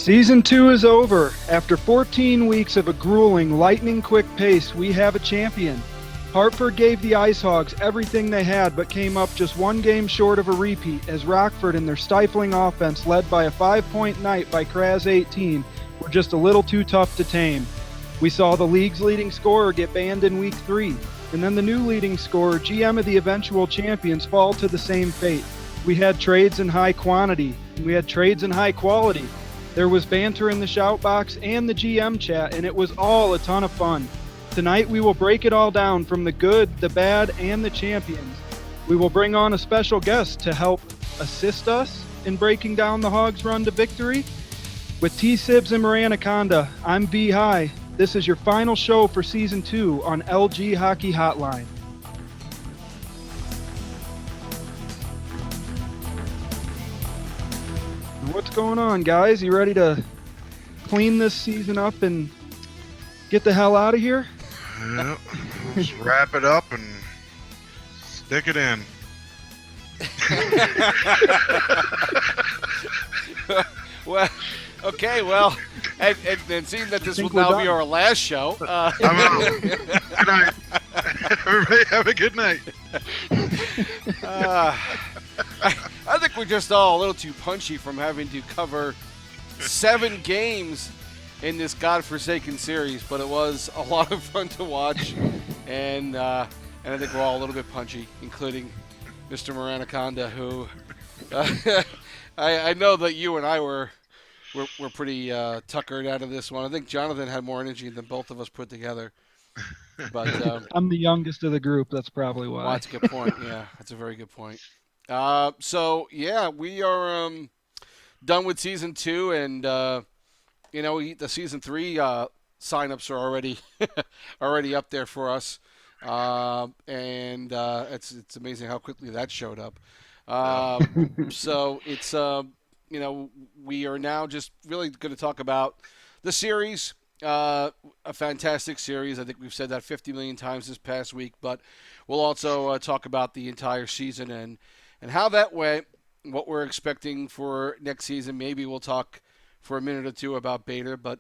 Season 2 is over. After 14 weeks of a grueling, lightning-quick pace, we have a champion. Hartford gave the Ice Hogs everything they had but came up just one game short of a repeat as Rockford and their stifling offense, led by a 5-point night by Kraz 18, were just a little too tough to tame. We saw the league's leading scorer get banned in Week 3, and then the new leading scorer, GM of the eventual champions, fall to the same fate. We had trades in high quantity, and we had trades in high quality. There was banter in the shout box and the GM chat, and it was all a ton of fun. Tonight we will break it all down from the good, the bad, and the champions. We will bring on a special guest to help assist us in breaking down the Hogs' run to victory. With TSibs and Mornanconda, I'm VHigh. This is your final show for Season 2 on LG Hockey Hotline. What's going on, guys? You ready to clean this season up and get the hell out of here? Yep. Let's wrap it up and stick it in. Well, okay, well, and seeing that this will now be our last show. I'm out. Good night. Everybody have a good night. I think we're just all a little too punchy from having to cover 7 games in this godforsaken series, but it was a lot of fun to watch, and I think we're all a little bit punchy, including Mr. Mornanconda, who I know that you and I were pretty tuckered out of this one. I think Jonathan had more energy than both of us put together. But I'm the youngest of the group. That's probably why. Well, that's a good point. Yeah, that's a very good point. So yeah, we are done with Season 2, and the Season 3 signups are already up there for us, and it's amazing how quickly that showed up. So it's we are now just really going to talk about the series. A fantastic series. I think we've said that 50 million times this past week, but we'll also talk about the entire season and how that went, what we're expecting for next season. Maybe we'll talk for a minute or two about Bader, but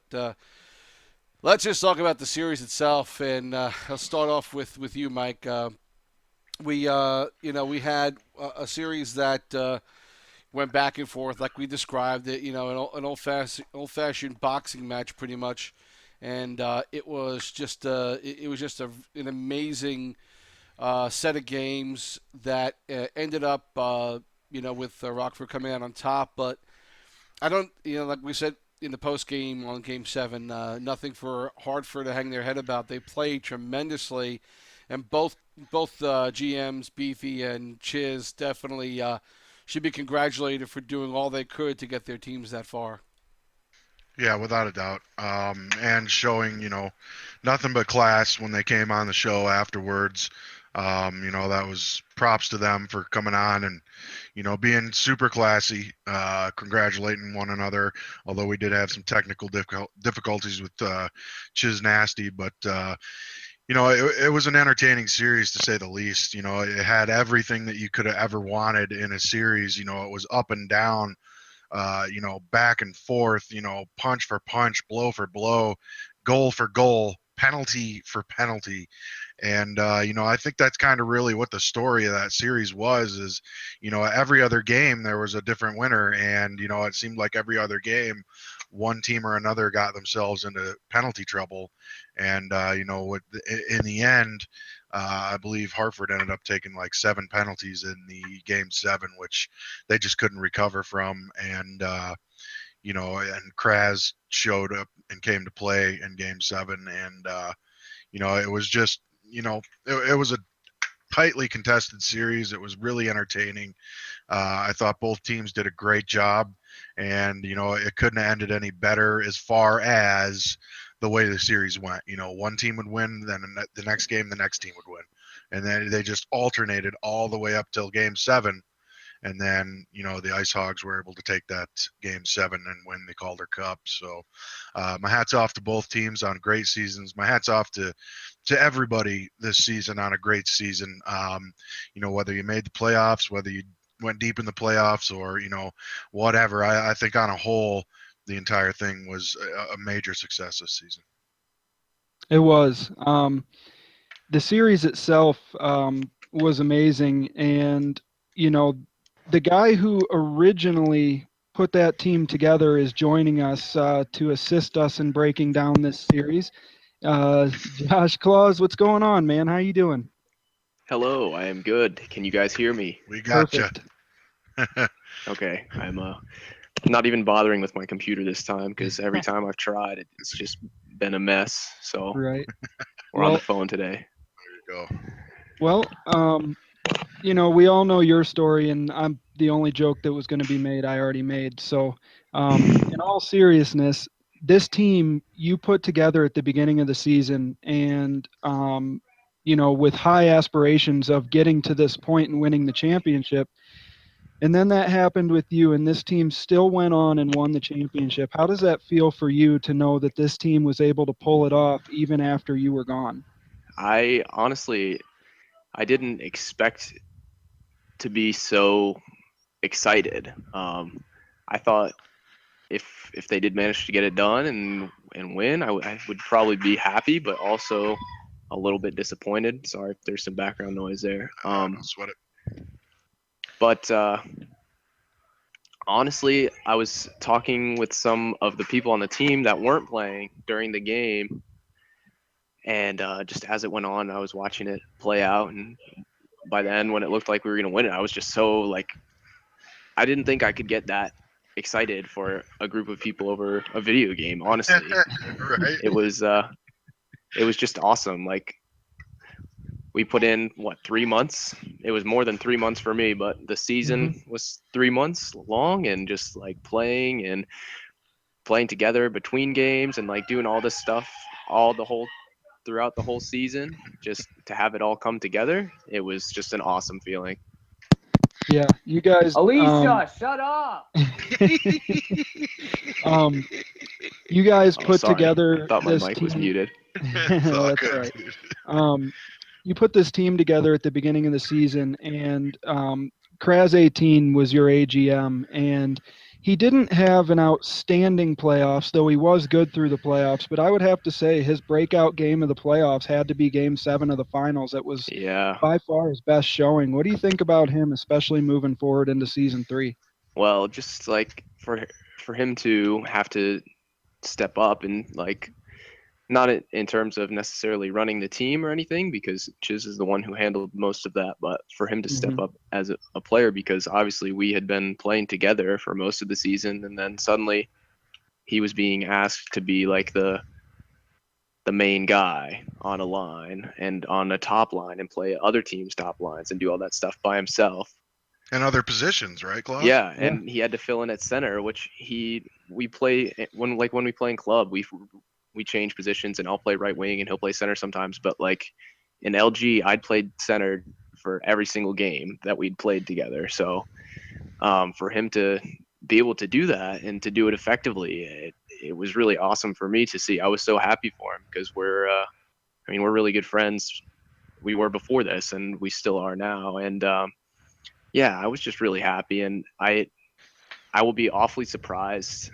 let's just talk about the series itself. And I'll start off with you, Mike. We had a series that went back and forth, like we described it. An old-fashioned boxing match, pretty much. And it was just an amazing set of games that ended up with Rockford coming out on top. But I don't, like we said in the post game on Game 7, nothing for Hartford to hang their head about. They played tremendously, and both GMs, Beefy and Chiz, definitely should be congratulated for doing all they could to get their teams that far. Yeah, without a doubt. And showing, nothing but class when they came on the show afterwards. That was props to them for coming on and, being super classy, congratulating one another, although we did have some technical difficulties with Chiz Nasty. But, it was an entertaining series, to say the least. It had everything that you could have ever wanted in a series. It was up and down. Back and forth, punch for punch, blow for blow, goal for goal, penalty for penalty. And, I think that's kind of really what the story of that series is, every other game there was a different winner. And, it seemed like every other game, one team or another got themselves into penalty trouble. And, in the end, I believe Hartford ended up taking like 7 penalties in the Game 7, which they just couldn't recover from. And, and Kraz showed up and came to play in Game 7. And, it was just, it was a tightly contested series. It was really entertaining. I thought both teams did a great job. And, it couldn't have ended any better as far as the way the series went. One team would win, then the next game, the next team would win. And then they just alternated all the way up till Game 7. And then, the Ice Hogs were able to take that Game 7 and win the Calder Cup. So my hat's off to both teams on great seasons. My hat's off to everybody this season on a great season. Whether you made the playoffs, whether you went deep in the playoffs or, whatever. I think on a whole, the entire thing was a major success this season. It was. The series itself was amazing, and you know, the guy who originally put that team together is joining us to assist us in breaking down this series. Josh Claus, what's going on, man? How you doing? Hello, I am good. Can you guys hear me? We gotcha. Perfect. Okay, I'm not even bothering with my computer this time because every time I've tried, it's just been a mess. So Right. we're on the Well, phone today. There you go. well, we all know your story, and I'm the only joke that was going to be made. I already made. So, in all seriousness, this team you put together at the beginning of the season, and with high aspirations of getting to this point and winning the championship, and then that happened with you, and this team still went on and won the championship. How does that feel for you to know that this team was able to pull it off even after you were gone? I honestly, I didn't expect to be so excited. I thought if they did manage to get it done and win, I would probably be happy, but also a little bit disappointed. Sorry if there's some background noise there. Don't sweat it. But honestly, I was talking with some of the people on the team that weren't playing during the game, and just as it went on, I was watching it play out. And by the end, when it looked like we were going to win it, I was just so like, I didn't think I could get that excited for a group of people over a video game. Honestly, Right. it was just awesome. Like we put in what 3 months. It was more than 3 months for me, but the season was 3 months long, and just like playing together between games and like doing all this stuff all the whole throughout the whole season, just to have it all come together, it was just an awesome feeling. Yeah, you guys. Alicia, shut up. You guys Oh, put sorry. together I thought my this mic was team. muted. It's all That's good, right. dude. You put this team together at the beginning of the season, and Kraz 18 was your AGM, and he didn't have an outstanding playoffs, though he was good through the playoffs. But I would have to say his breakout game of the playoffs had to be Game 7 of the finals. That was Yeah. by far his best showing. What do you think about him, especially moving forward into Season 3? Well, just like for him to have to step up and like not in terms of necessarily running the team or anything, because Chiz is the one who handled most of that, but for him to step Mhm. up as a player, because obviously we had been playing together for most of the season, and then suddenly he was being asked to be like the main guy on a line and on a top line and play other teams' top lines and do all that stuff by himself. And other positions, right, Klaus? Yeah, Yeah. and he had to fill in at center, which we play when we play in club, we change positions, and I'll play right wing and he'll play center sometimes. But like in LG, I'd played center for every single game that we'd played together. So for him to be able to do that and to do it effectively, it was really awesome for me to see. I was so happy for him because we're really good friends. We were before this, and we still are now. And yeah, I was just really happy, and I will be awfully surprised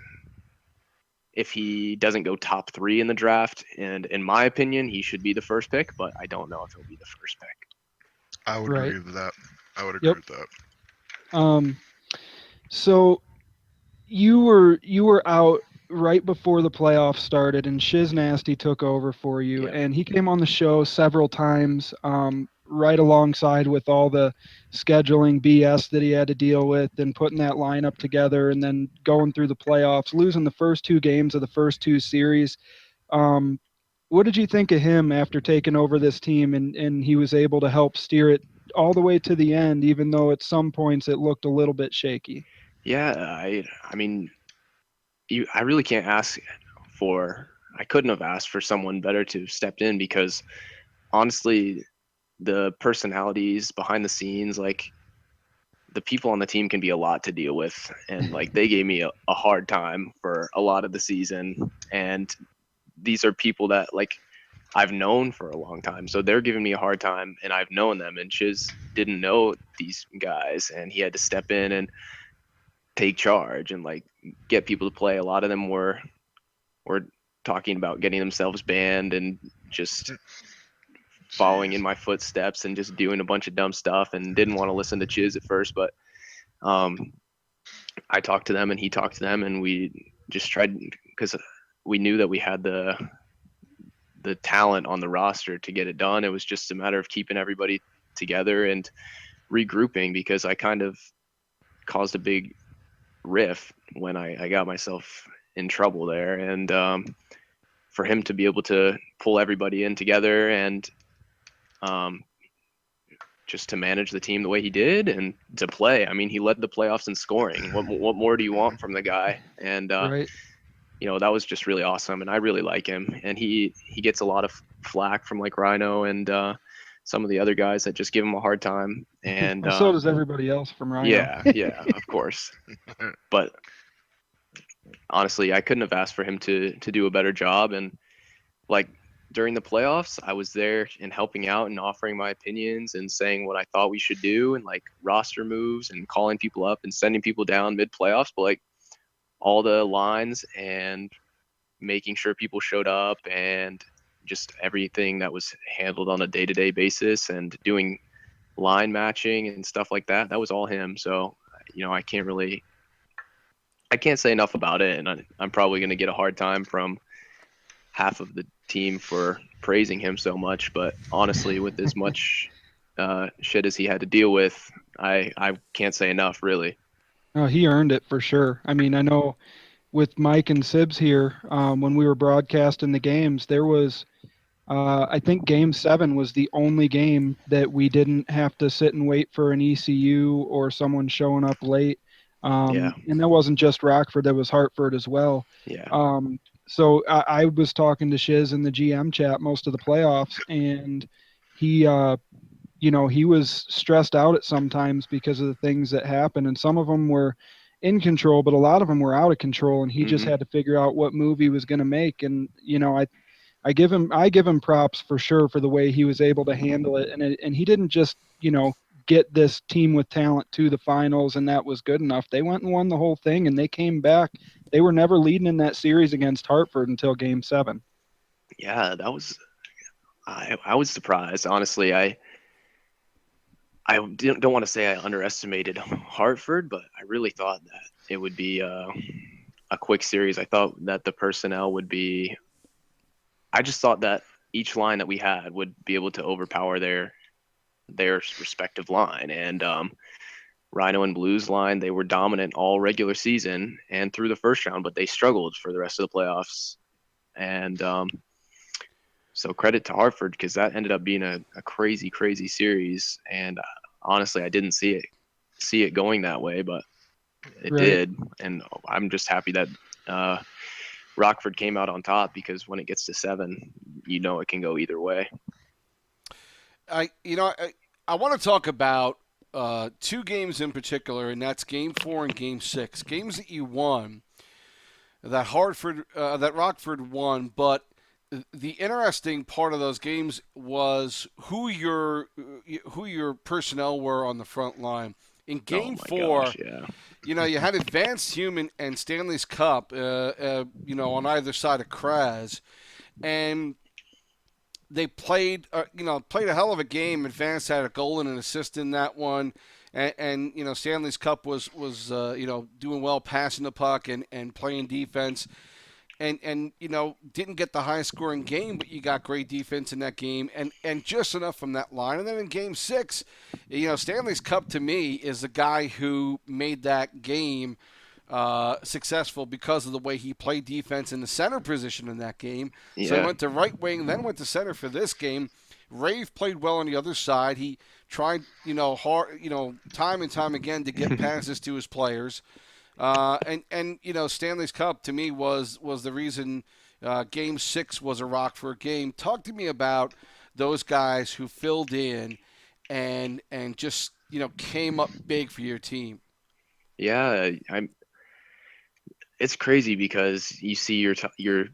if he doesn't go top 3 in the draft. And in my opinion, he should be the first pick, but I don't know if he'll be the first pick. I would Right. agree with that. I would agree Yep. with that. So you were out right before the playoffs started, and Shiz Nasty took over for you, Yeah. and he came on the show several times, right alongside with all the scheduling BS that he had to deal with, and putting that lineup together, and then going through the playoffs, losing the first 2 games of the first 2 series. Um, what did you think of him after taking over this team, and he was able to help steer it all the way to the end, even though at some points it looked a little bit shaky? Yeah, I mean, I really can't ask for. I couldn't have asked for someone better to have stepped in, because honestly, the personalities behind the scenes, like the people on the team can be a lot to deal with, and like they gave me a hard time for a lot of the season. And these are people that like I've known for a long time, so they're giving me a hard time, and I've known them. And Chiz didn't know these guys, and he had to step in and take charge and like get people to play. A lot of them were talking about getting themselves banned and just following in my footsteps and just doing a bunch of dumb stuff, and didn't want to listen to Chiz at first, but I talked to them and he talked to them, and we just tried, because we knew that we had the talent on the roster to get it done. It was just a matter of keeping everybody together and regrouping, because I kind of caused a big rift when I got myself in trouble there. And for him to be able to pull everybody in together and just to manage the team the way he did and to play. I mean, he led the playoffs in scoring. What more do you want from the guy? And Right. you know, that was just really awesome, and I really like him. And he gets a lot of flack from like Rhino and some of the other guys that just give him a hard time. And Well, so does everybody else from Rhino. yeah, of course. But honestly, I couldn't have asked for him to do a better job. And like during the playoffs, I was there and helping out and offering my opinions and saying what I thought we should do, and like roster moves and calling people up and sending people down mid playoffs. But like all the lines and making sure people showed up and just everything that was handled on a day-to-day basis and doing line matching and stuff like that, that was all him. So, you know, I can't say enough about it. And I'm probably going to get a hard time from half of the team for praising him so much. But honestly, with as much shit as he had to deal with, I can't say enough, really. No, he earned it for sure. I mean, I know with Mike and Sibs here, when we were broadcasting the games, there was, I think Game 7 was the only game that we didn't have to sit and wait for an ECU or someone showing up late. Yeah. And that wasn't just Rockford, that was Hartford as well. Yeah. So I was talking to Shiz in the GM chat most of the playoffs, and he, you know, he was stressed out at sometimes because of the things that happened, and some of them were in control, but a lot of them were out of control, and he just had to figure out what move he was going to make. And you know, I give him props for sure for the way he was able to handle it, and he didn't just, you know, get this team with talent to the finals and that was good enough. They went and won the whole thing, and they came back. They were never leading in that series against Hartford until Game 7. Yeah, that was. I was surprised, honestly. I don't want to say I underestimated Hartford, but I really thought that it would be a quick series. I thought that the personnel would be. I just thought that each line that we had would be able to overpower their respective line. And Rhino and Blues line, they were dominant all regular season and through the first round, but they struggled for the rest of the playoffs. And so credit to Hartford, because that ended up being a crazy, crazy series. And honestly, I didn't see it going that way, but it did. And I'm just happy that Rockford came out on top, because when it gets to 7, you know it can go either way. I want to talk about two games in particular, and that's Game 4 and Game 6. Games that you won, that Rockford won, but the interesting part of those games was who your personnel were on the front line. In Game 4, you know, you had Advanced Human and Stanley's Cup, you know, on either side of Kraz, and they played a hell of a game. Advanced had a goal and an assist in that one, and you know, Stanley's Cup was you know, doing well, passing the puck and playing defense. And you know, didn't get the highest scoring game, but you got great defense in that game and just enough from that line. And then in Game 6, you know, Stanley's Cup to me is the guy who made that game successful because of the way he played defense in the center position in that game. Yeah. So he went to right wing, then went to center for this game. Rave played well on the other side. He tried, you know, hard, you know, time and time again to get passes to his players. And you know, Stanley's Cup to me was the reason Game 6 was a Rockford game. Talk to me about those guys who filled in and just, you know, came up big for your team. Yeah, it's crazy because you see your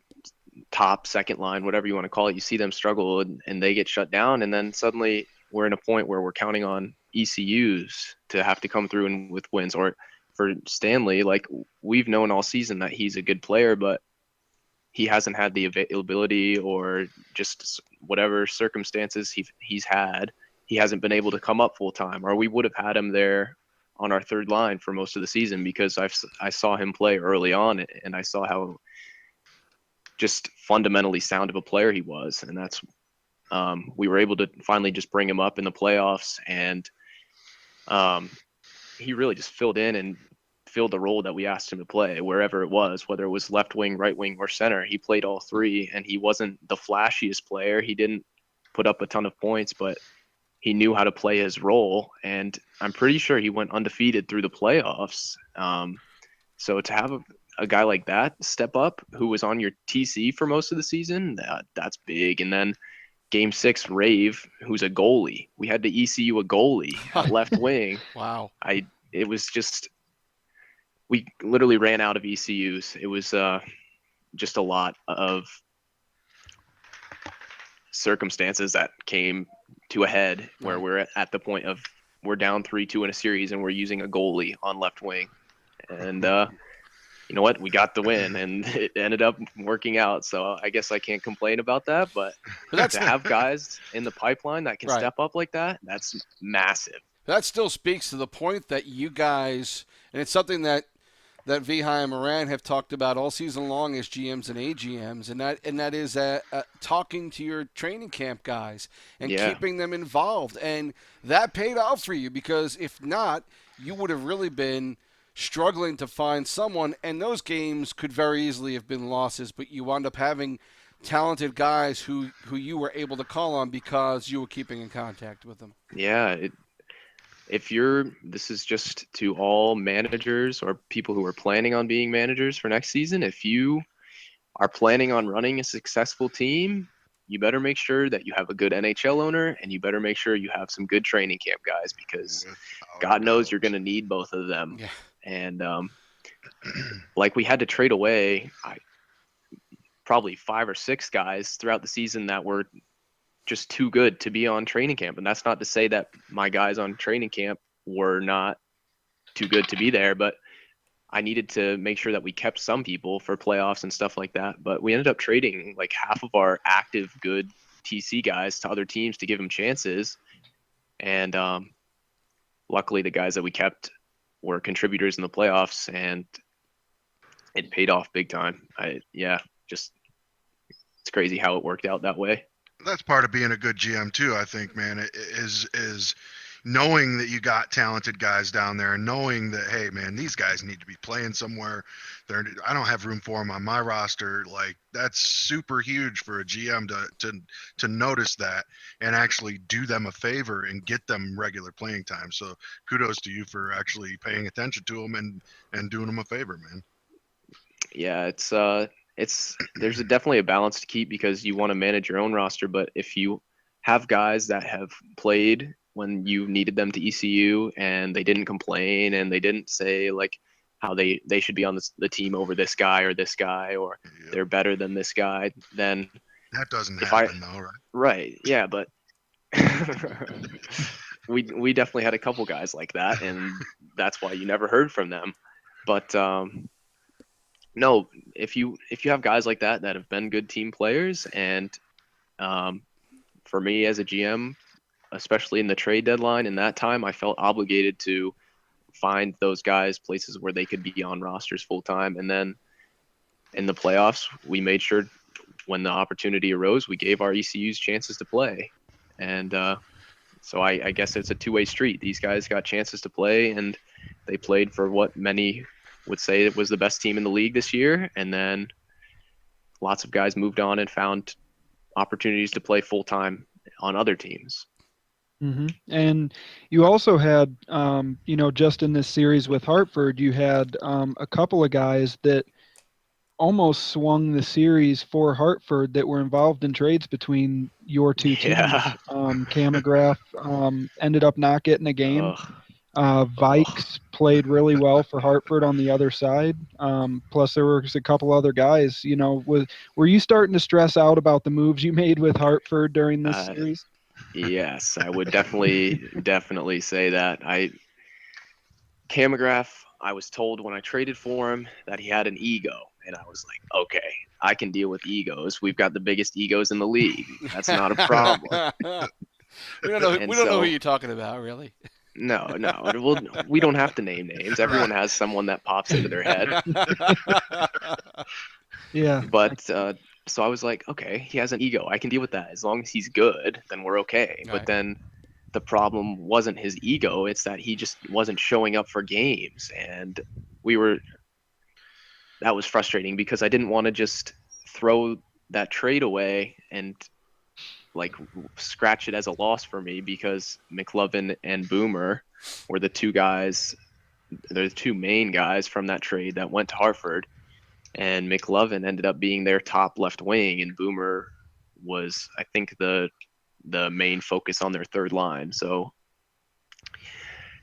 top second line, whatever you want to call it, you see them struggle and they get shut down, and then suddenly we're in a point where we're counting on ECUs to have to come through and with wins, or for Stanley, like we've known all season that he's a good player, but he hasn't had the availability or just whatever circumstances he's had. He hasn't been able to come up full time, or we would have had him there on our third line for most of the season because I saw him play early on and I saw how just fundamentally sound of a player he was. And that's, we were able to finally just bring him up in the playoffs, and he really just filled in and filled the role that we asked him to play wherever it was, whether it was left wing, right wing, or center. He played all three, and he wasn't the flashiest player. He didn't put up a ton of points, but he knew how to play his role, and I'm pretty sure he went undefeated through the playoffs. So to have a guy like that step up who was on your TC for most of the season, that's big. And then Game 6, Rave, who's a goalie. We had to ECU a goalie at left wing. Wow. It was just, we literally ran out of ECUs. It was just a lot of circumstances that came to a head where we're at the point of we're down 3-2 in a series and we're using a goalie on left wing. And you know what? We got the win, and it ended up working out. So I guess I can't complain about that. But to have guys in the pipeline that can step up like that, that's massive. That still speaks to the point that you guys, and it's something that VHigh and Moran have talked about all season long as GMs and AGMs, and that is talking to your training camp guys and keeping them involved. And that paid off for you, because if not, you would have really been struggling to find someone, and those games could very easily have been losses, but you wound up having talented guys who you were able to call on because you were keeping in contact with them. Yeah, this is just to all managers or people who are planning on being managers for next season. If you are planning on running a successful team, you better make sure that you have a good NHL owner, and you better make sure you have some good training camp guys, because God knows you're going to need both of them. Yeah. And like we had to trade away probably 5 or 6 guys throughout the season that were just too good to be on training camp. And that's not to say that my guys on training camp were not too good to be there, but I needed to make sure that we kept some people for playoffs and stuff like that. But we ended up trading like half of our active good TC guys to other teams to give them chances. And luckily the guys that we kept were contributors in the playoffs, and it paid off big time. It's crazy how it worked out that way. That's part of being a good GM too, I think, man, is knowing that you got talented guys down there, and knowing that, hey, man, these guys need to be playing somewhere. I don't have room for them on my roster. Like, that's super huge for a GM to notice that and actually do them a favor and get them regular playing time. So kudos to you for actually paying attention to them and doing them a favor, man. Yeah, there's definitely a balance to keep, because you want to manage your own roster, but if you have guys that have played when you needed them to ECU and they didn't complain and they didn't say like how they should be on the team over this guy or they're better than this guy, then that doesn't happen though, right? Right. Yeah, but we definitely had a couple guys like that, and that's why you never heard from them. But no, if you have guys like that have been good team players, and for me as a GM, especially in the trade deadline in that time, I felt obligated to find those guys places where they could be on rosters full time. And then in the playoffs, we made sure when the opportunity arose, we gave our ECUs chances to play. And so I guess it's a two-way street. These guys got chances to play, and they played for what many would say it was the best team in the league this year. And then lots of guys moved on and found opportunities to play full time on other teams. Mm-hmm. And you also had, just in this series with Hartford, you had a couple of guys that almost swung the series for Hartford that were involved in trades between your two teams. Camagraph ended up not getting a game. Vikes played really well for Hartford on the other side. Plus there was a couple other guys. Were you starting to stress out about the moves you made with Hartford during this series? Yes, I would definitely say that. Camagraph, I was told when I traded for him that he had an ego, and I was like, okay, I can deal with egos. We've got the biggest egos in the league. That's not a problem. We don't know. And We don't know so who you're talking about, really. no, we don't have to name names. Everyone has someone that pops into their head. Yeah. But so I was like, okay, he has an ego. I can deal with that. As long as he's good, then we're okay. But Right. then the problem wasn't his ego, it's that he just wasn't showing up for games. And that was frustrating because I didn't want to just throw that trade away and like scratch it as a loss for me, because McLovin and Boomer were the two guys, they're the two main guys from that trade that went to Hartford. And McLovin ended up being their top left wing, and Boomer was, I think, the main focus on their third line. So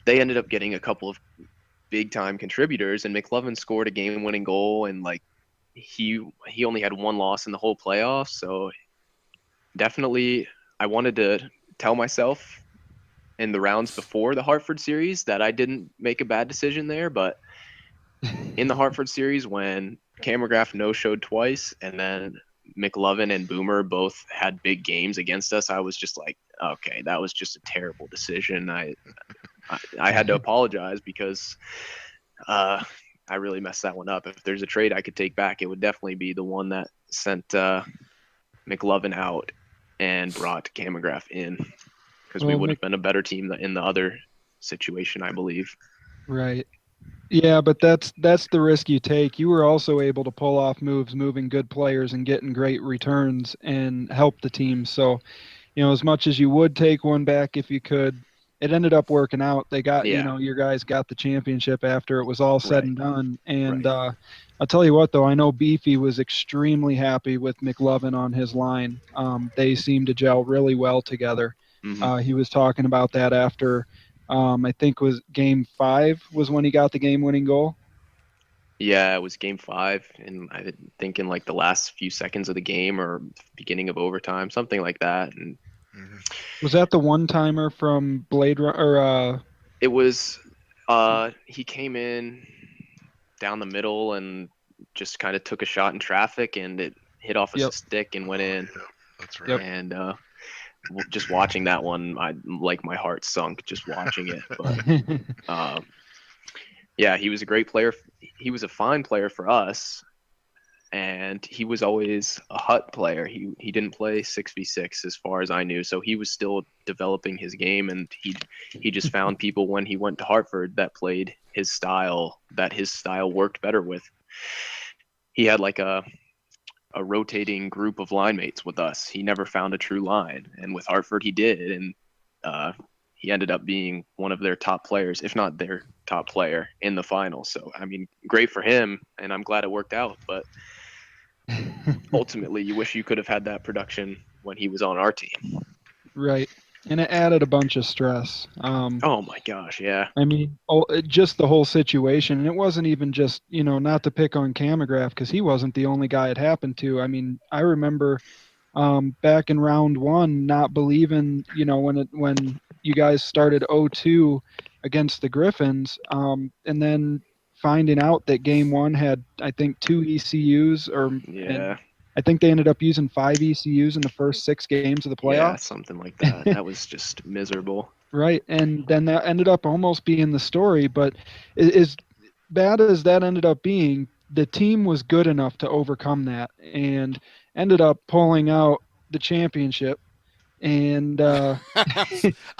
they ended up getting a couple of big time contributors, and McLovin scored a game winning goal, and like he only had one loss in the whole playoffs. So definitely I wanted to tell myself in the rounds before the Hartford series that I didn't make a bad decision there, but in the Hartford series when Camergraph no-showed twice and then McLovin and Boomer both had big games against us, I was just like, okay, that was just a terrible decision. I had to apologize because I really messed that one up. If there's a trade I could take back, it would definitely be the one that sent McLovin out and brought Camergraph in, because we would have been a better team in the other situation, I believe. Right. Yeah, but that's the risk you take. You were also able to pull off moves, moving good players and getting great returns and help the team. So, as much as you would take one back if you could, it ended up working out. They got, Yeah. your guys got the championship after it was all said and done. And Right. I'll tell you what, though, I know Beefy was extremely happy with McLovin on his line. They seemed to gel really well together. Mm-hmm. He was talking about that after, I think was game 5 was when he got the game-winning goal. Yeah, it was game 5, and I think in like the last few seconds of the game or beginning of overtime, something like that. And Was that the one-timer from Blade Runner? Or, it was, he came in down the middle and just kind of took a shot in traffic, and it hit off a Yep. stick and went in. Yeah, that's right. Yep. And just watching that one, my heart sunk just watching it. But yeah, he was a great player. He was a fine player for us, and he was always a hut player. He didn't play 6v6 as far as I knew, so he was still developing his game, and he just found people when he went to Hartford that played his style, that his style worked better with. He had like a rotating group of line mates with us. He never found a true line, and with Hartford he did, and he ended up being one of their top players, if not their top player in the final. So I mean, great for him, and I'm glad it worked out. But ultimately, you wish you could have had that production when he was on our team. Right. And it added a bunch of stress. Oh my gosh, yeah. I mean, just the whole situation. And it wasn't even just, not to pick on Camergraph, because he wasn't the only guy it happened to. I mean, I remember back in round 1 not believing, when you guys started 0-2 against the Griffins, and then finding out that game 1 had, I think, 2 ECUs, and I think they ended up using 5 ECUs in the first 6 games of the playoffs. Yeah, something like that. That was just miserable. Right, and then that ended up almost being the story. But as bad as that ended up being, the team was good enough to overcome that and ended up pulling out the championship. And I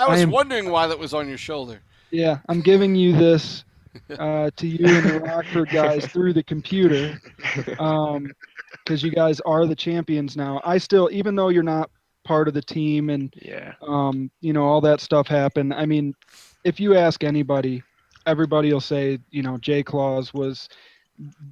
was am, wondering why that was on your shoulder. yeah, I'm giving you this to you and the Rockford guys through the computer, because you guys are the champions now. I still, even though you're not part of the team and Yeah. all that stuff happened. I mean, if you ask anybody, everybody will say, Jay Claus was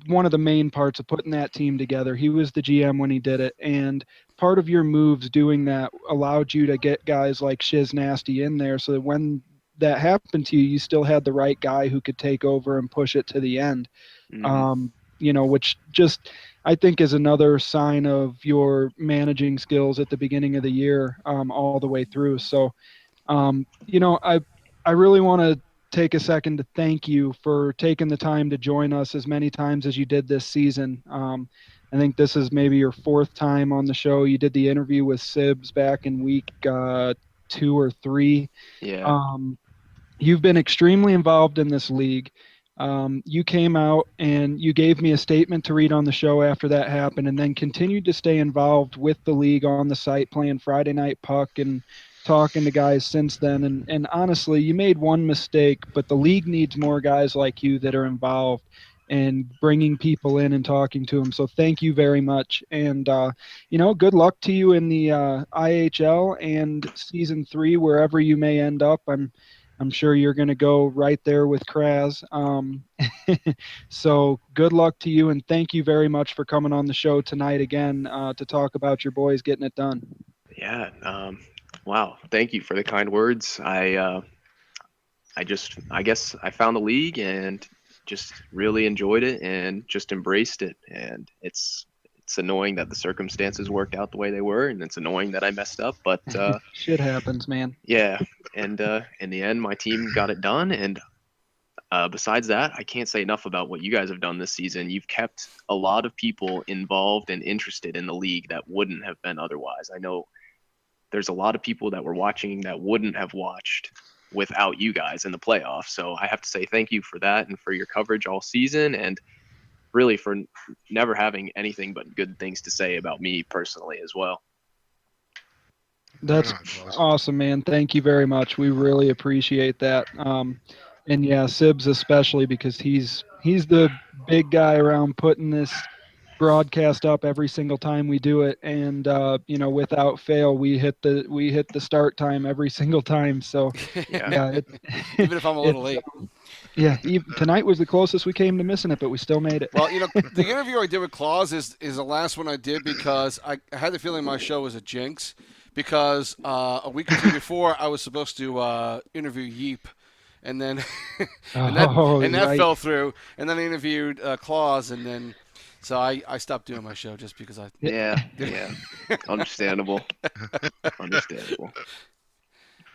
one of the main parts of putting that team together. He was the GM when he did it, and part of your moves doing that allowed you to get guys like Shiz Nasty in there, so that when that happened to you, you still had the right guy who could take over and push it to the end. Mhm. Which just I think is another sign of your managing skills at the beginning of the year, all the way through. So, I really want to take a second to thank you for taking the time to join us as many times as you did this season. I think this is maybe your 4th time on the show. You did the interview with Sibs back in week 2 or 3. Yeah. You've been extremely involved in this league. You came out and you gave me a statement to read on the show after that happened, and then continued to stay involved with the league on the site, playing Friday Night Puck and talking to guys since then. And honestly, you made one mistake, but the league needs more guys like you that are involved and bringing people in and talking to them. So thank you very much. And, good luck to you in the IHL and season 3, wherever you may end up. I'm sure you're going to go right there with Kraz. So good luck to you, and thank you very much for coming on the show tonight again to talk about your boys getting it done. Yeah. Wow. Thank you for the kind words. I guess I found the league and just really enjoyed it and just embraced it. And it's annoying that the circumstances worked out the way they were, and it's annoying that I messed up, but shit happens, man. Yeah. And in the end, my team got it done. And besides that, I can't say enough about what you guys have done this season. You've kept a lot of people involved and interested in the league that wouldn't have been otherwise. I know there's a lot of people that were watching that wouldn't have watched without you guys in the playoffs. So I have to say thank you for that and for your coverage all season, and really for never having anything but good things to say about me personally as well. That's awesome, man. Thank you very much. We really appreciate that. And yeah, Sibs especially, because he's the big guy around putting this broadcast up every single time we do it, and without fail we hit the start time every single time. So yeah, even if I'm a little late. Yeah, tonight was the closest we came to missing it, but we still made it. Well, the interview I did with Claus is the last one I did, because I had the feeling my show was a jinx, because a week or 2 before I was supposed to interview Yeep, and then that fell through, and then I interviewed Claus, and then so I stopped doing my show just because I Understandable.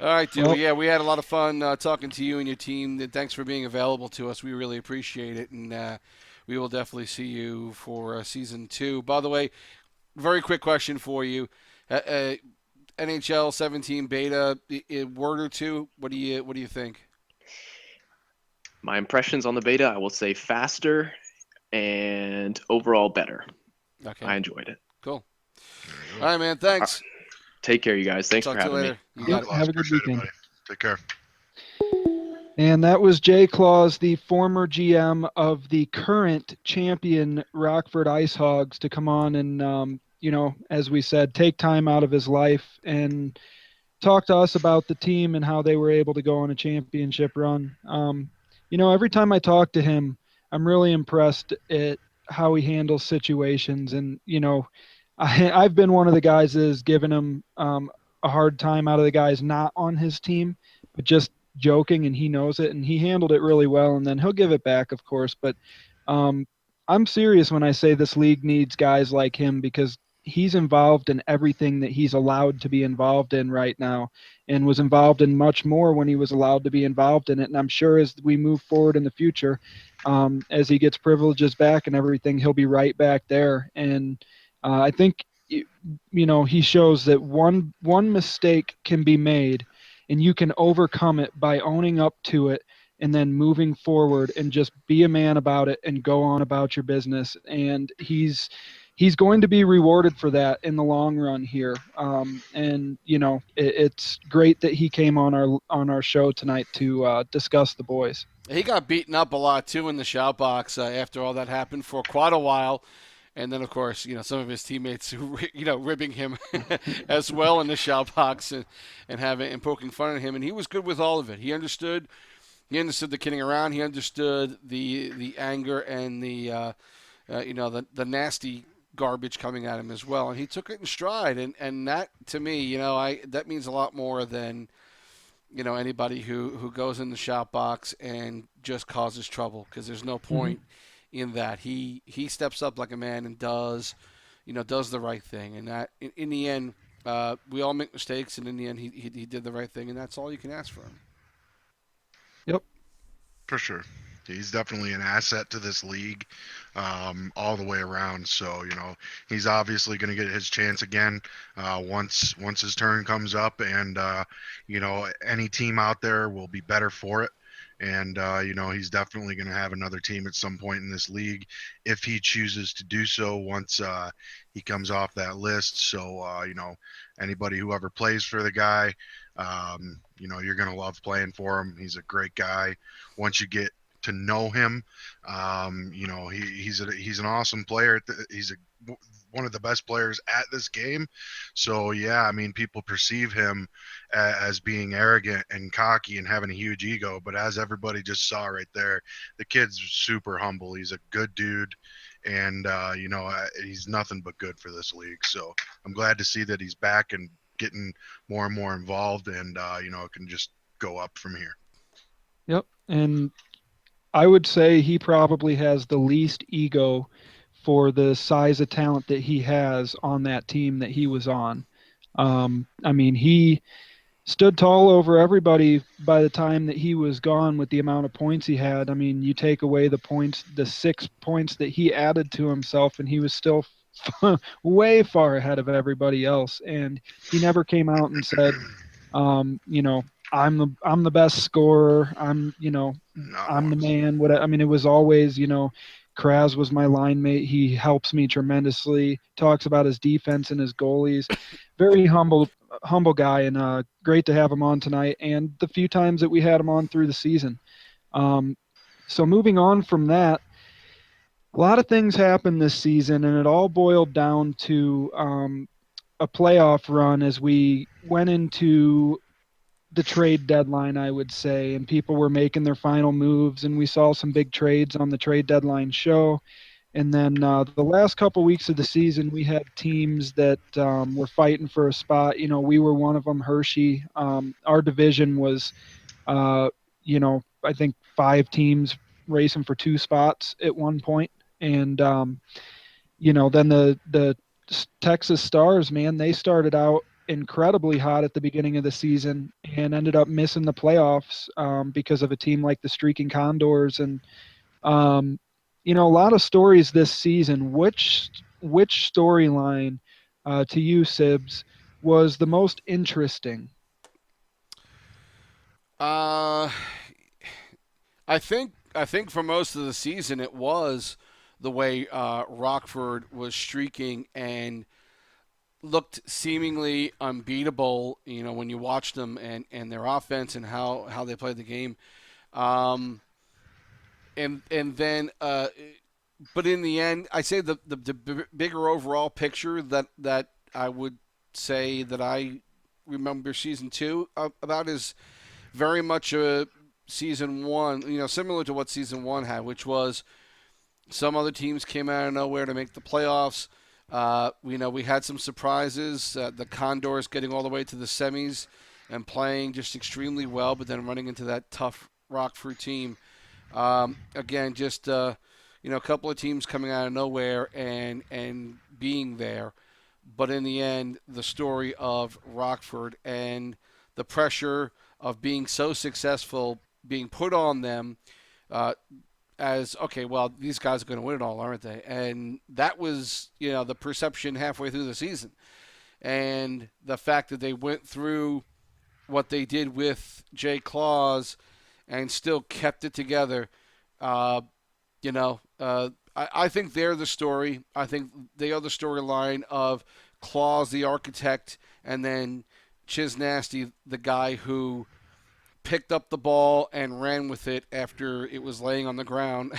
All right, dude. Well, yeah, we had a lot of fun talking to you and your team. Thanks for being available to us. We really appreciate it, and we will definitely see you for season 2. By the way, very quick question for you: NHL 17 beta, a word or two. What do you think? My impressions on the beta, I will say faster and overall better. Okay, I enjoyed it. Cool. All right, man. Thanks. Take care, you guys. Thanks for having me. You got it. Have a good weekend. Take care. And that was Jay Claus, the former GM of the current champion Rockford Ice Hogs, to come on and, as we said, take time out of his life and talk to us about the team and how they were able to go on a championship run. Every time I talk to him, I'm really impressed at how he handles situations. And, I've been one of the guys that has given him a hard time out of the guys not on his team, but just joking, and he knows it, and he handled it really well, and then he'll give it back, of course. But I'm serious when I say this league needs guys like him, because he's involved in everything that he's allowed to be involved in right now, and was involved in much more when he was allowed to be involved in it. And I'm sure as we move forward in the future, as he gets privileges back and everything, he'll be right back there. And I think, he shows that one mistake can be made, and you can overcome it by owning up to it and then moving forward and just be a man about it and go on about your business. And he's going to be rewarded for that in the long run here. It's great that he came on our show tonight to discuss the boys. He got beaten up a lot too in the shout box after all that happened for quite a while. And then, of course, some of his teammates, ribbing him as well in the shout box and poking fun at him. And he was good with all of it. He understood the kidding around. He understood the anger and the nasty garbage coming at him as well. And he took it in stride. And that, to me, that means a lot more than, anybody who goes in the shout box and just causes trouble, because there's no point. Mm-hmm. In that he steps up like a man and does the right thing, and that in the end, we all make mistakes, and in the end he did the right thing, and that's all you can ask for him. Yep. For sure. He's definitely an asset to this league, all the way around. So, he's obviously going to get his chance again once his turn comes up, and any team out there will be better for it. And he's definitely going to have another team at some point in this league if he chooses to do so once he comes off that list. So, anybody who ever plays for the guy, you're going to love playing for him. He's a great guy. Once you get to know him, he's an awesome player. He's one of the best players at this game. So yeah, I mean, people perceive him as being arrogant and cocky and having a huge ego, but as everybody just saw right there, the kid's super humble. He's a good dude, and he's nothing but good for this league. So I'm glad to see that he's back and getting more and more involved, and it can just go up from here. Yep, and I would say he probably has the least ego for the size of talent that he has on that team that he was on. I mean, he stood tall over everybody by the time that he was gone with the amount of points he had. I mean, you take away the 6 points that he added to himself, and he was still way far ahead of everybody else. And he never came out and said, I'm the best scorer. I'm the man. I mean, it was always, Kraz was my line mate. He helps me tremendously. Talks about his defense and his goalies. Very humble guy, and great to have him on tonight. And the few times that we had him on through the season. So moving on from that, a lot of things happened this season, and it all boiled down to a playoff run as we went into the trade deadline, I would say, and people were making their final moves, and we saw some big trades on the trade deadline show. And then the last couple weeks of the season, we had teams that were fighting for a spot. We were one of them, Hershey. Our division was, I think 5 teams racing for 2 spots at one point. And, then the Texas Stars, man, they started out incredibly hot at the beginning of the season and ended up missing the playoffs because of a team like the Streaking Condors. And a lot of stories this season. Which storyline to you, Sibs, was the most interesting? I think for most of the season it was the way Rockford was streaking and looked seemingly unbeatable, when you watched them and their offense and how they played the game. And then, but in the end, I say the bigger overall picture that I would say that I remember season 2 about is very much a season 1, similar to what season 1 had, which was some other teams came out of nowhere to make the playoffs. We had some surprises. The Condors getting all the way to the semis and playing just extremely well, but then running into that tough Rockford team. Again, just a couple of teams coming out of nowhere and being there. But in the end, the story of Rockford and the pressure of being so successful being put on them as, okay, well, these guys are going to win it all, aren't they? And that was, the perception halfway through the season. And the fact that they went through what they did with Jay Claus and still kept it together, I think they're the story. I think they are the storyline of Claus, the architect, and then Chisnasty, the guy who picked up the ball and ran with it after it was laying on the ground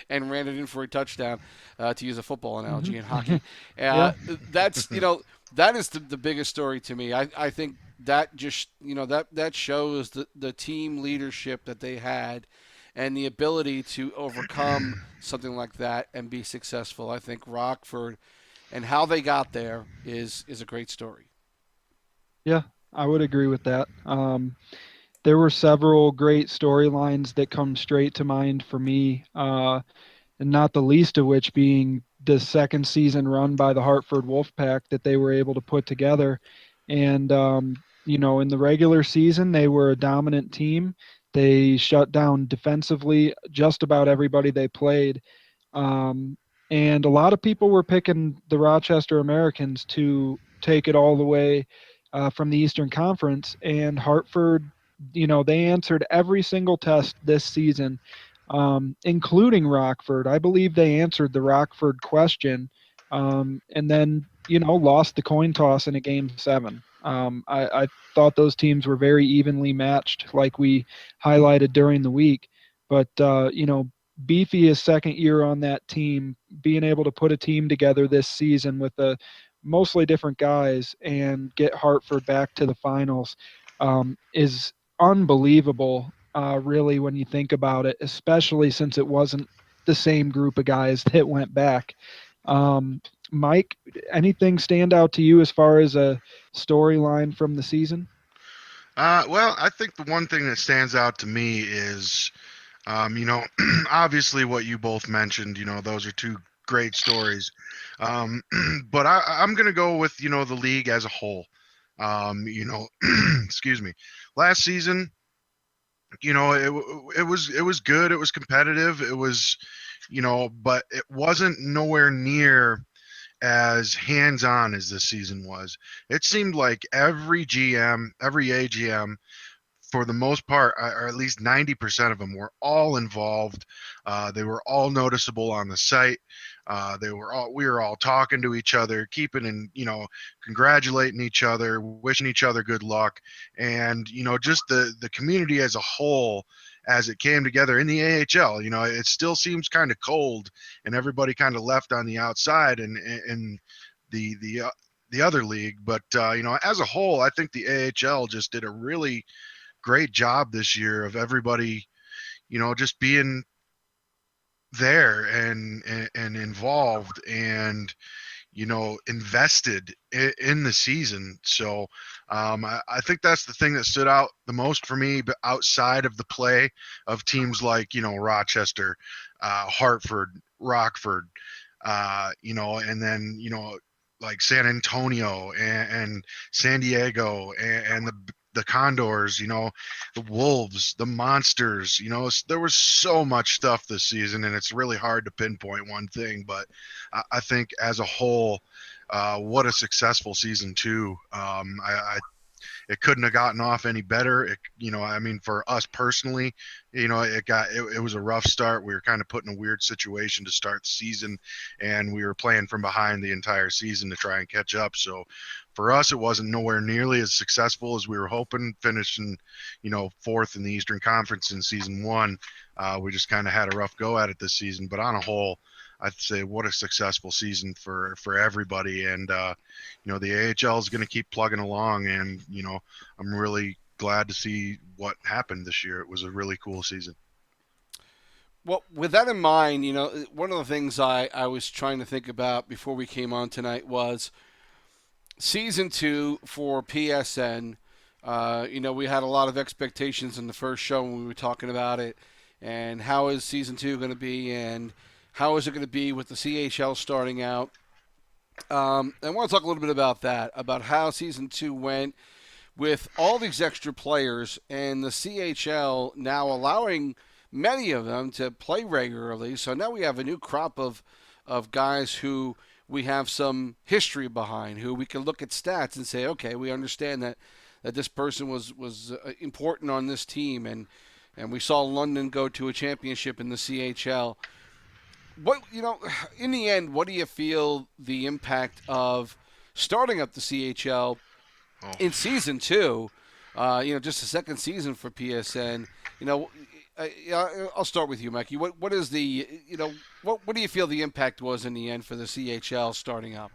and ran it in for a touchdown, to use a football analogy in hockey. That's, that is the biggest story to me. I think that just, that shows the team leadership that they had and the ability to overcome something like that and be successful. I think Rockford and how they got there is a great story. Yeah, I would agree with that. There were several great storylines that come straight to mind for me, and not the least of which being the second season run by the Hartford Wolfpack that they were able to put together. And, in the regular season, they were a dominant team. They shut down defensively just about everybody they played. And a lot of people were picking the Rochester Americans to take it all the way from the Eastern Conference. And Hartford, they answered every single test this season, including Rockford. I believe they answered the Rockford question, and then, lost the coin toss in a game 7. I thought those teams were very evenly matched, like we highlighted during the week. But, Beefy is second year on that team, being able to put a team together this season with mostly different guys and get Hartford back to the finals is unbelievable, really, when you think about it, especially since it wasn't the same group of guys that went back. Mike, anything stand out to you as far as a storyline from the season? Well, I think the one thing that stands out to me is, obviously what you both mentioned. Those are two great stories. But I'm going to go with, the league as a whole. Excuse me. Last season, it was good. It was competitive. It was, but it wasn't nowhere near as hands-on as this season was. It seemed like every GM, every AGM, for the most part, or at least 90% of them, were all involved. They were all noticeable on the site. We were all talking to each other, keeping and congratulating each other, wishing each other good luck, and just the community as a whole, as it came together in the AHL. It still seems kind of cold, and everybody kind of left on the outside, and the other league. But as a whole, I think the AHL just did a really great job this year of everybody, just being there and involved and invested in the season. So I think that's the thing that stood out the most for me, but outside of the play of teams like Rochester, Hartford, Rockford, and then like San Antonio and San Diego and the Condors, the Wolves, the Monsters. There was so much stuff this season, and it's really hard to pinpoint one thing. But I think as a whole, what a successful season too. It couldn't have gotten off any better. For us personally, it was a rough start. We were kind of put in a weird situation to start the season, and we were playing from behind the entire season to try and catch up. So for us, it wasn't nowhere nearly as successful as we were hoping, finishing, fourth in the Eastern Conference in season 1. We just kind of had a rough go at it this season, but on a whole, I'd say what a successful season for everybody. And the AHL is going to keep plugging along, and I'm really glad to see what happened this year. It was a really cool season. Well, with that in mind, one of the things I was trying to think about before we came on tonight was season 2 for PSN. We had a lot of expectations in the first show when we were talking about it, and how is season 2 going to be, and how is it going to be with the CHL starting out. I want to talk a little bit about that, about how season 2 went with all these extra players and the CHL now allowing many of them to play regularly. So now we have a new crop of guys who we have some history behind, who we can look at stats and say, okay, we understand that this person was important on this team, and we saw London go to a championship in the CHL. What in the end, what do you feel the impact of starting up the CHL in season 2? Just the second season for PSN. I'll start with you, Mikey. What is the what do you feel the impact was in the end for the CHL starting up?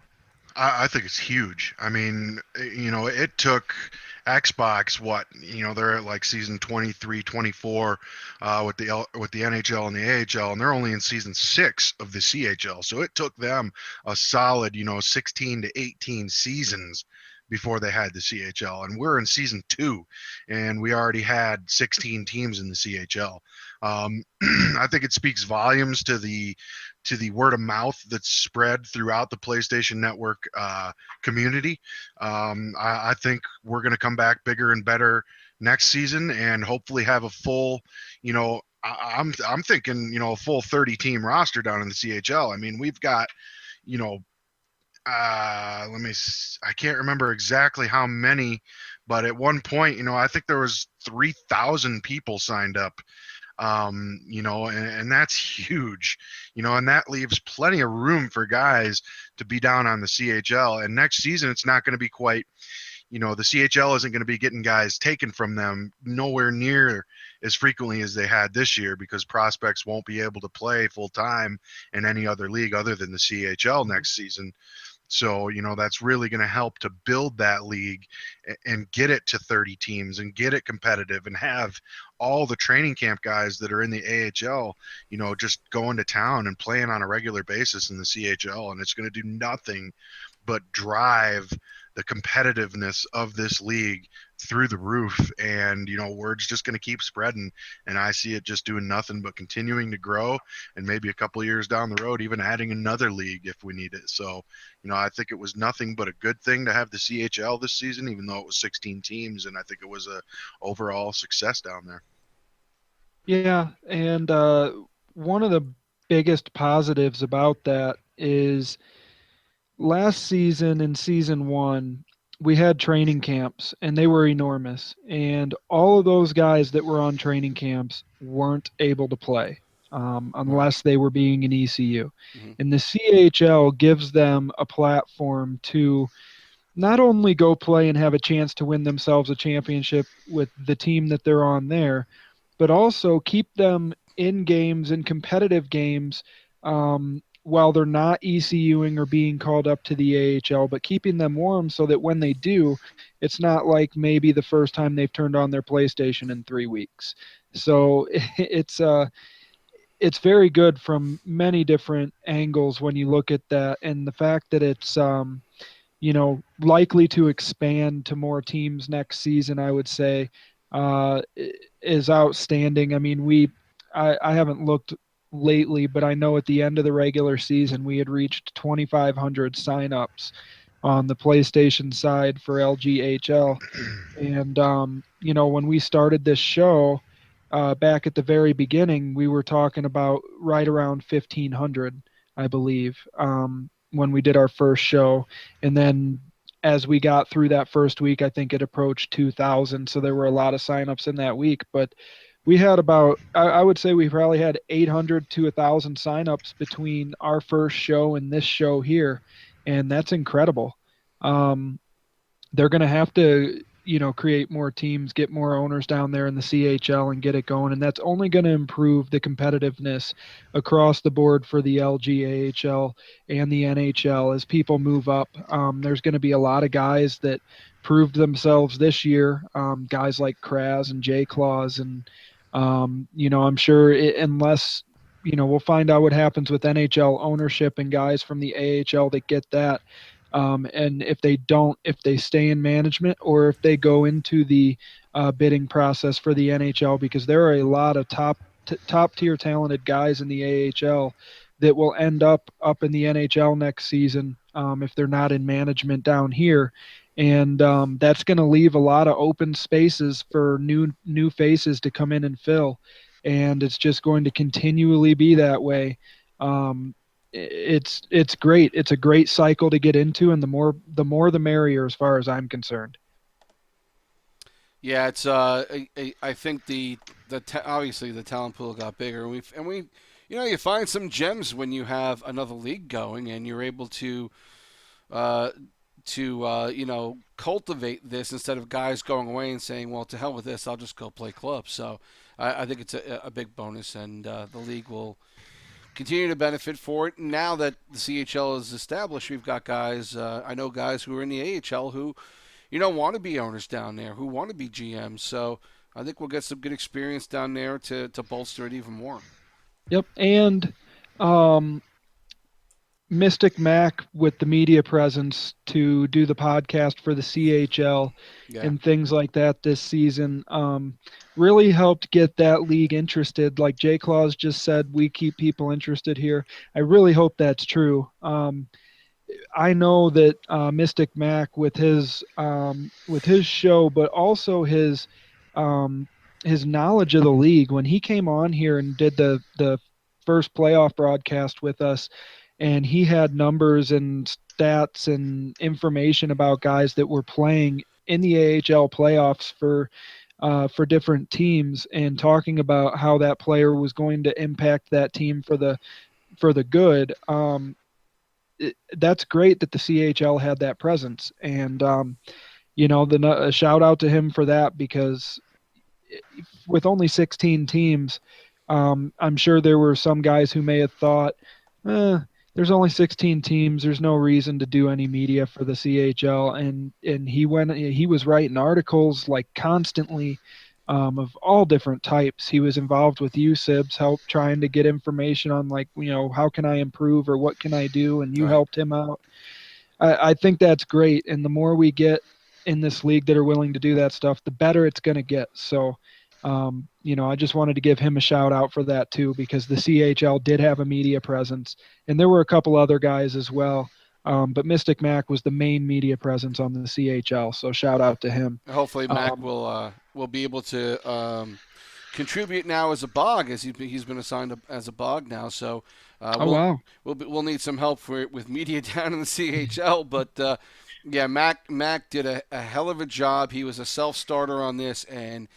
I think it's huge. I mean, it took Xbox they're at like season 23, 24 with the NHL and the AHL, and they're only in season 6 of the CHL. So it took them a solid 16 to 18 seasons before they had the CHL, and we're in season 2, and we already had 16 teams in the CHL. I think it speaks volumes to the word of mouth that's spread throughout the PlayStation Network community. I think we're going to come back bigger and better next season and hopefully have a full, I'm thinking, a full 30 team roster down in the CHL. I mean, we've got, you know, I can't remember exactly how many, but at one point, I think there was 3,000 people signed up, and that's huge, and that leaves plenty of room for guys to be down on the CHL. And next season, it's not going to be quite, the CHL isn't going to be getting guys taken from them nowhere near as frequently as they had this year, because prospects won't be able to play full time in any other league other than the CHL next season. So, that's really going to help to build that league and get it to 30 teams and get it competitive and have all the training camp guys that are in the AHL, just going to town and playing on a regular basis in the CHL. And it's going to do nothing but drive the competitiveness of this league through the roof. And word's just going to keep spreading, and I see it just doing nothing but continuing to grow, and maybe a couple of years down the road even adding another league if we need it. So I think it was nothing but a good thing to have the CHL this season, even though it was 16 teams, and I think it was a overall success down there. Yeah, and one of the biggest positives about that is last season in season one, we had training camps and they were enormous. And all of those guys that were on training camps weren't able to play unless they were being an ECU. Mhm. And the CHL gives them a platform to not only go play and have a chance to win themselves a championship with the team that they're on there, but also keep them in games, in competitive games, while they're not ECUing or being called up to the AHL, but keeping them warm so that when they do, it's not like maybe the first time they've turned on their PlayStation in 3 weeks. So it's very good from many different angles when you look at that, and the fact that it's likely to expand to more teams next season, I would say, is outstanding. I mean, I haven't looked lately, but I know at the end of the regular season, we had reached 2,500 signups on the PlayStation side for LGHL. And, when we started this show back at the very beginning, we were talking about right around 1,500, I believe, when we did our first show. And then as we got through that first week, I think it approached 2,000. So there were a lot of signups in that week. But we had about, I would say we probably had 800 to 1,000 signups between our first show and this show here. And that's incredible. They're going to have to, create more teams, get more owners down there in the CHL and get it going. And that's only going to improve the competitiveness across the board for the LGAHL and the NHL as people move up. There's going to be a lot of guys that proved themselves this year, guys like Kraz and J Claus. And, I'm sure unless, we'll find out what happens with NHL ownership and guys from the AHL that get that. And if they stay in management or if they go into the bidding process for the NHL, because there are a lot of top tier talented guys in the AHL that will end up in the NHL next season if they're not in management down here. And that's going to leave a lot of open spaces for new faces to come in and fill. And it's just going to continually be that way. It's great. It's a great cycle to get into, and the more the merrier, as far as I'm concerned. Yeah, it's I think obviously the talent pool got bigger, and we you find some gems when you have another league going and you're able to cultivate this instead of guys going away and saying, well, to hell with this, I'll just go play clubs. So I think it's a big bonus, and the league will continue to benefit for it. Now that the CHL is established, we've got guys, I know guys who are in the AHL who, want to be owners down there, who want to be GMs. So I think we'll get some good experience down there to bolster it even more. Yep, and um, Mystic Mac with the media presence to do the podcast for the CHL and things like that this season really helped get that league interested. Like J Claus just said, we keep people interested here. I really hope that's true. I know that Mystic Mac with his show, but also his his knowledge of the league. When he came on here and did the first playoff broadcast with us, and he had numbers and stats and information about guys that were playing in the AHL playoffs for different teams, and talking about how that player was going to impact that team for the good. That's great that the CHL had that presence, and a shout out to him for that, because with only 16 teams, I'm sure there were some guys who may have thought, there's only 16 teams. There's no reason to do any media for the CHL. And he was writing articles like constantly, of all different types. He was involved with USibs, help trying to get information on, like, how can I improve or what can I do? And you Right. helped him out. I think that's great. And the more we get in this league that are willing to do that stuff, the better it's going to get. So, I just wanted to give him a shout out for that too, because the CHL did have a media presence, and there were a couple other guys as well. But Mystic Mac was the main media presence on the CHL. So shout out to him. Hopefully, Mac will be able to contribute now as a bog, as he's been assigned as a bog now. So Wow. we'll need some help with media down in the CHL. But yeah, Mac did a hell of a job. He was a self starter on this, and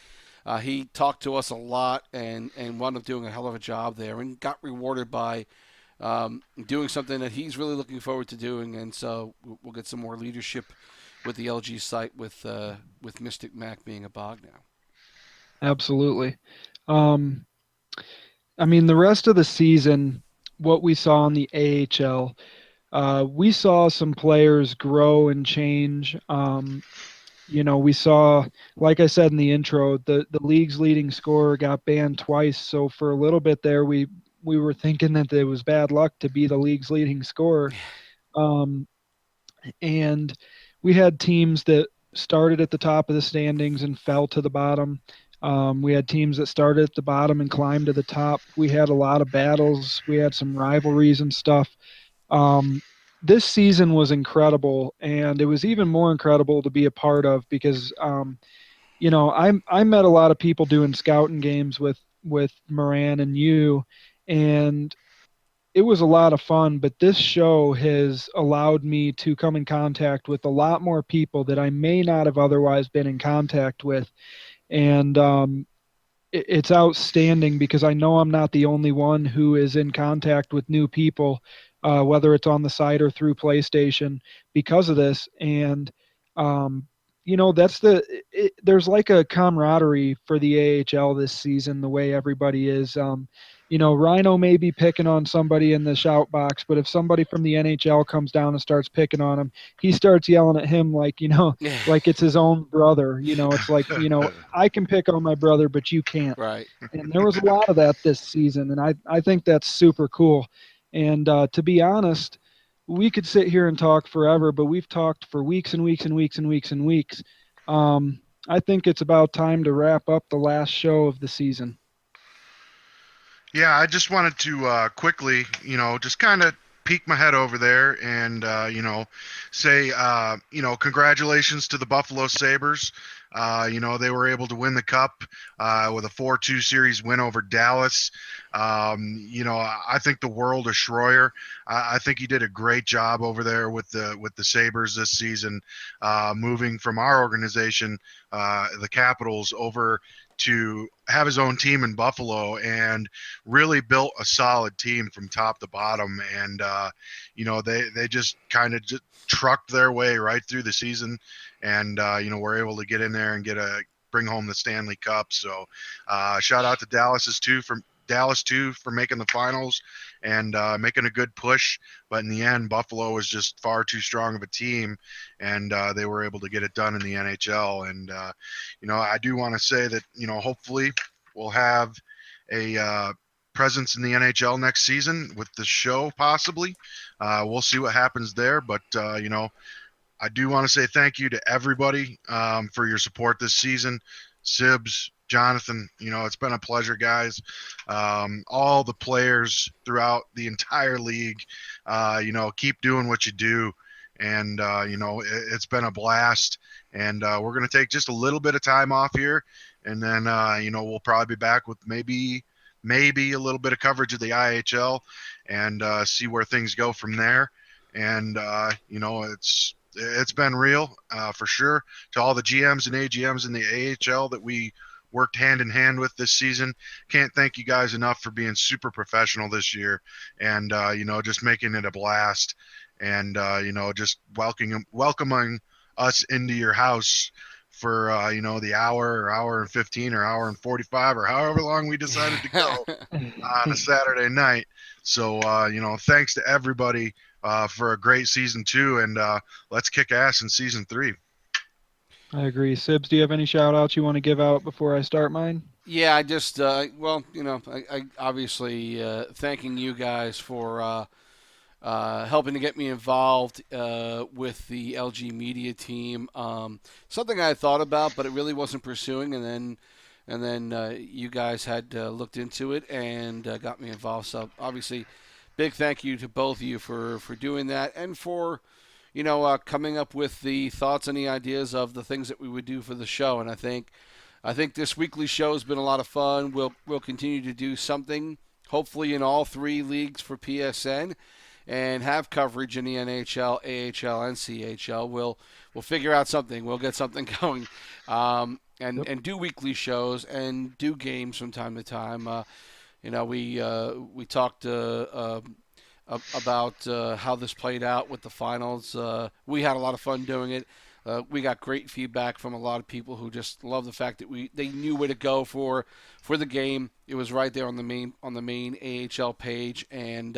he talked to us a lot and wound up doing a hell of a job there, and got rewarded by doing something that he's really looking forward to doing. And so we'll get some more leadership with the LG site with Mystic Mac being a bog now. Absolutely. The rest of the season, what we saw in the AHL, we saw some players grow and change. We saw, like I said in the intro, the league's leading scorer got banned twice. So for a little bit there, we were thinking that it was bad luck to be the league's leading scorer. And we had teams that started at the top of the standings and fell to the bottom. We had teams that started at the bottom and climbed to the top. We had a lot of battles. We had some rivalries and stuff. This season was incredible, and it was even more incredible to be a part of, because I met a lot of people doing scouting games with Moran and you, and it was a lot of fun. But this show has allowed me to come in contact with a lot more people that I may not have otherwise been in contact with, and it's outstanding, because I know I'm not the only one who is in contact with new people, whether it's on the site or through PlayStation, because of this. And there's like a camaraderie for the AHL this season, the way everybody is. Rhino may be picking on somebody in the shout box, but if somebody from the NHL comes down and starts picking on him, he starts yelling at him like, like it's his own brother. It's like, I can pick on my brother, but you can't. Right. And there was a lot of that this season, and I think that's super cool. And to be honest, we could sit here and talk forever, but we've talked for weeks and weeks and weeks and weeks and weeks. I think it's about time to wrap up the last show of the season. Yeah, I just wanted to quickly, just kind of peek my head over there and, say, congratulations to the Buffalo Sabres. They were able to win the Cup with a 4-2 series win over Dallas. I think the world of Schroyer. I think he did a great job over there with the Sabres this season, moving from our organization, the Capitals, over to have his own team in Buffalo, and really built a solid team from top to bottom. And they just kind of trucked their way right through the season, and were able to get in there and bring home the Stanley Cup. So shout out to Dallas too for making the finals and making a good push. But in the end, Buffalo was just far too strong of a team, and they were able to get it done in the NHL. And I do want to say that hopefully we'll have a presence in the NHL next season with the show, possibly. We'll see what happens there, but I do want to say thank you to everybody for your support this season. Sibs, Jonathan, it's been a pleasure, guys. All the players throughout the entire league, keep doing what you do. And, it's been a blast. And we're going to take just a little bit of time off here and then we'll probably be back with maybe a little bit of coverage of the IHL, and see where things go from there. And it's been real for sure. To all the GMs and AGMs in the AHL that we worked hand in hand with this season, can't thank you guys enough for being super professional this year, and just making it a blast, and just welcoming us into your house for the hour and 15 or hour and 45 or however long we decided to go on a Saturday night. So thanks to everybody for a great season 2, and let's kick ass in season 3. I agree. Sibs, do you have any shout outs you want to give out before I start mine? Yeah, I just I obviously thanking you guys for helping to get me involved with the LG media team. Something I had thought about, but it really wasn't pursuing, and then you guys had looked into it and got me involved. So obviously, big thank you to both of you for doing that, and for coming up with the thoughts and the ideas of the things that we would do for the show. And I think this weekly show has been a lot of fun. We'll continue to do something, hopefully in all 3 leagues for PSN, and have coverage in the NHL, AHL, and CHL. We'll figure out something. We'll get something going, and do weekly shows and do games from time to time. We talked about how this played out with the finals. We had a lot of fun doing it. We got great feedback from a lot of people who just love the fact that they knew where to go for the game. It was right there on the main AHL page, and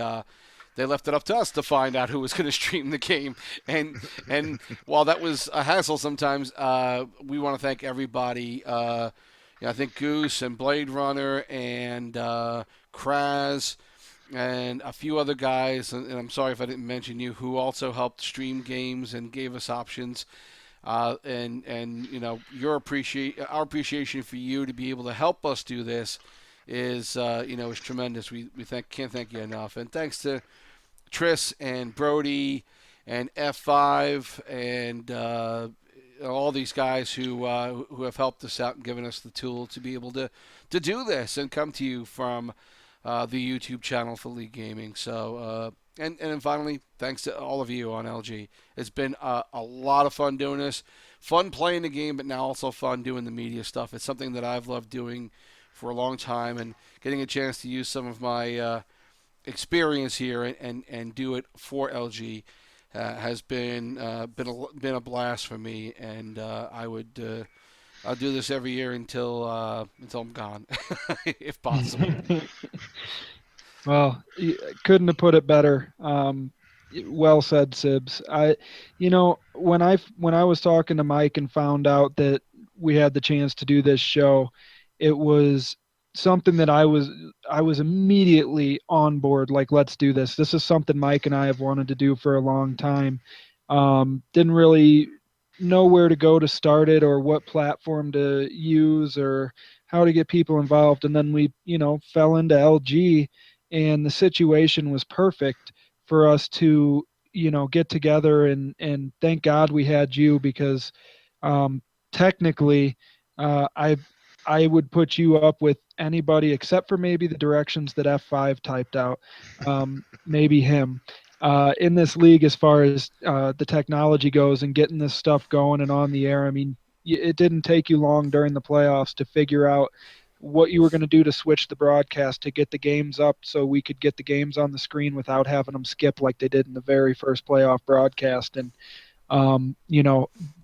they left it up to us to find out who was going to stream the game. And while that was a hassle sometimes, we want to thank everybody. I think Goose and Blade Runner and Kraz and a few other guys, and I'm sorry if I didn't mention you, who also helped stream games and gave us options. And our appreciation for you to be able to help us do this is tremendous. We can't thank you enough. And thanks to Tris and Brody and F5 and all these guys who have helped us out and given us the tool to be able to do this and come to you from the YouTube channel for League Gaming. So, and then finally, thanks to all of you on LG. It's been a lot of fun doing this, fun playing the game, but now also fun doing the media stuff. It's something that I've loved doing for a long time, and getting a chance to use some of my experience here and do it for LG has been a blast for me, and I'll do this every year until I'm gone, if possible. Well, couldn't have put it better. Well said, Sibs. When I was talking to Mike and found out that we had the chance to do this show, it was something that I was immediately on board. Like, let's do this. This is something Mike and I have wanted to do for a long time. Didn't really know where to go to start it, or what platform to use, or how to get people involved. And then we, fell into LG, and the situation was perfect for us to, get together, and thank God we had you, because technically I would put you up with anybody except for maybe the directions that F5 typed out, maybe him. In this league, as far as the technology goes and getting this stuff going and on the air, I mean, it didn't take you long during the playoffs to figure out what you were going to do to switch the broadcast to get the games up so we could get the games on the screen without having them skip like they did in the very first playoff broadcast. And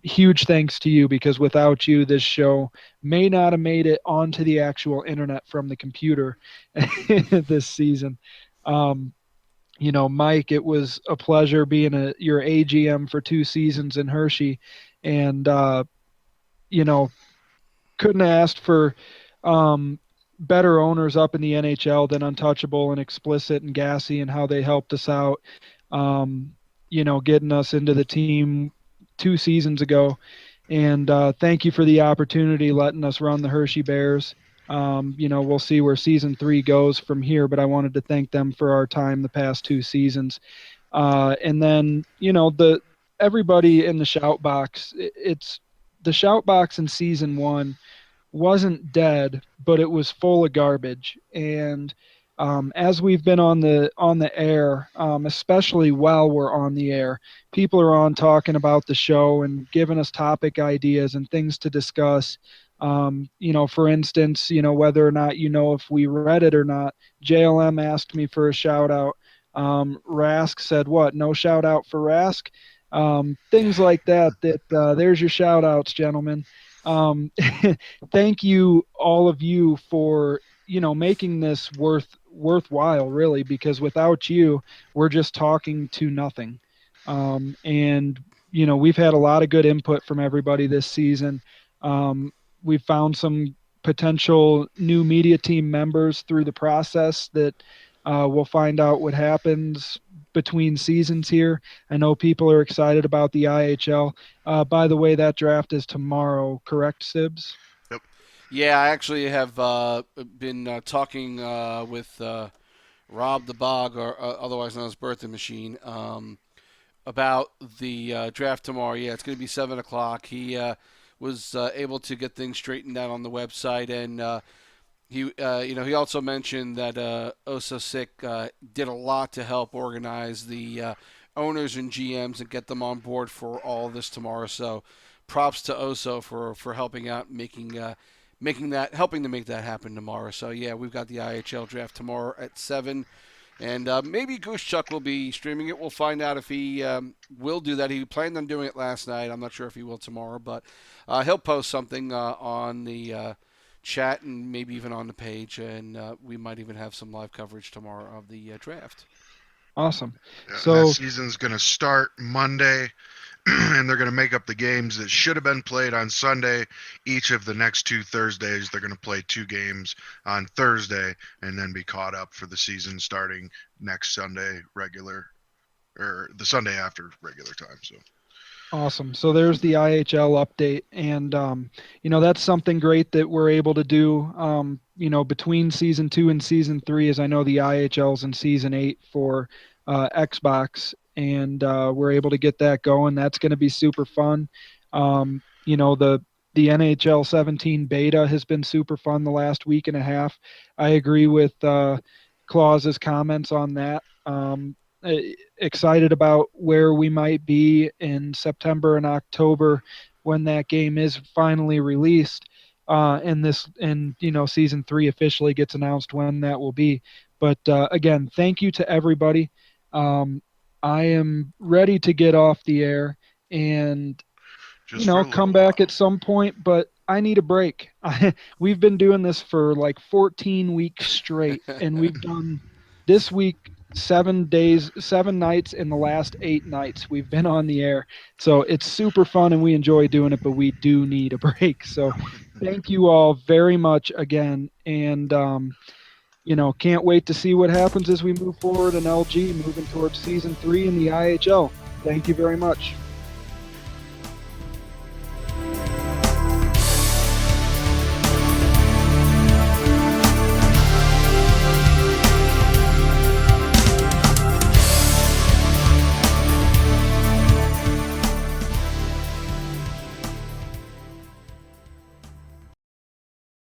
huge thanks to you, because without you, this show may not have made it onto the actual internet from the computer this season. Mike, it was a pleasure being your AGM for 2 seasons in Hershey, and couldn't have asked for better owners up in the NHL than Untouchable and Explicit and Gassy, and how they helped us out. Getting us into the team 2 seasons ago. And thank you for the opportunity, letting us run the Hershey Bears. We'll see where season 3 goes from here, but I wanted to thank them for our time the past 2 seasons. And then, everybody in the shout box, it's the shout box in season 1 wasn't dead, but it was full of garbage. And as we've been on the air, especially while we're on the air, people are on talking about the show and giving us topic ideas and things to discuss. For instance, whether or not if we read it or not. JLM asked me for a shout out. Rask said, "What? No shout out for Rask?" Things like that. There's your shout outs, gentlemen. Um, Thank you, all of you, for making this worthwhile, really, because without you, we're just talking to nothing. And we've had a lot of good input from everybody this season. We've found some potential new media team members through the process that we'll find out what happens between seasons here. I know people are excited about the IHL. By the way, that draft is tomorrow, correct, Sibs? Yep. Yeah, I actually have been talking with Rob the Bog, or otherwise known as Birthday Machine, about the draft tomorrow. Yeah, it's going to be 7 o'clock. He was able to get things straightened out on the website, and he also mentioned that Ososick did a lot to help organize the owners and GMs and get them on board for all of this tomorrow. So, props to Oso for helping out, helping to make that happen tomorrow. So yeah, we've got the IHL draft tomorrow at 7. And maybe Goose Chuck will be streaming it. We'll find out if he will do that. He planned on doing it last night. I'm not sure if he will tomorrow, but he'll post something on the chat and maybe even on the page, and we might even have some live coverage tomorrow of the draft. Awesome. Yeah, So that season's going to start Monday, and they're going to make up the games that should have been played on Sunday. Each of the next 2 Thursdays, they're going to play 2 games on Thursday and then be caught up for the season starting next Sunday, or the Sunday after regular time. So awesome. So there's the IHL update, and that's something great that we're able to do. Between season 2 and season 3, as I know the IHL's in season 8 for Xbox, and we're able to get that going. That's going to be super fun. The NHL 17 beta has been super fun the last week and a half. I agree with Claus's comments on that. Excited about where we might be in September and October when that game is finally released, and season 3 officially gets announced when that will be. But again, thank you to everybody. I am ready to get off the air and just for a little come back while. at some point, but I need a break. We've been doing this for like 14 weeks straight, and we've done this week 7 days, 7 nights, and the last 8 nights we've been on the air. So it's super fun and we enjoy doing it, but we do need a break. So thank you all very much again. And, can't wait to see what happens as we move forward in LG, moving towards season 3 in the IHL. Thank you very much.